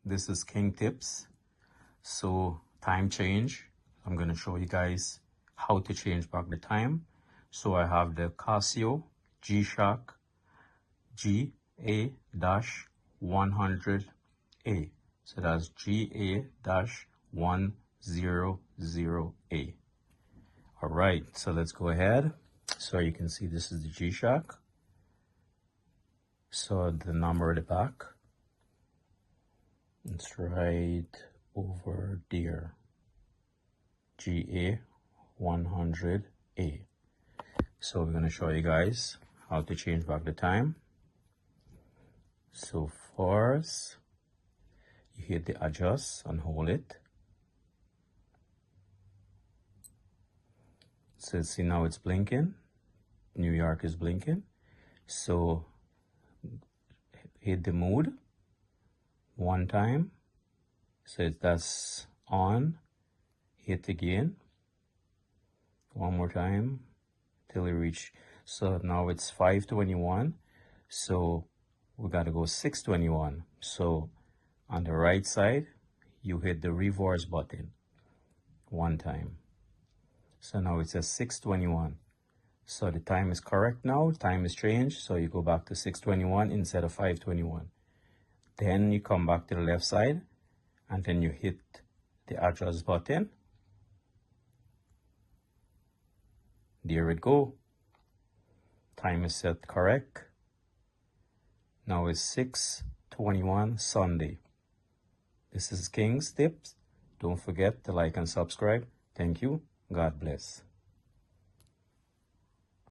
This is King Tips. So time change. I'm going to show you guys how to change back the time. So I have the Casio G-Shock GA-100A. So that's GA-100A. All right, so let's go ahead. So you can see this is the G-Shock. So the number at the back, it's right over there, GA-100A. So we're going to show you guys how to change back the time. So first, you hit the adjust and hold it. So see, now it's blinking. New York is blinking. So hit the mode one time. So that's on. Hit again. One more time till you reach. So now it's 5:21. So we got to go 6:21. So on the right side, you hit the reverse button one time. So now it says 6:21. So the time is correct now. Time is changed. So you go back to 6:21 instead of 5:21. Then you come back to the left side and then you hit the adjust button. There it go. Time is set correct. Now it's 6:21 Sunday. This is King's Tips. Don't forget to like and subscribe. Thank you. God bless.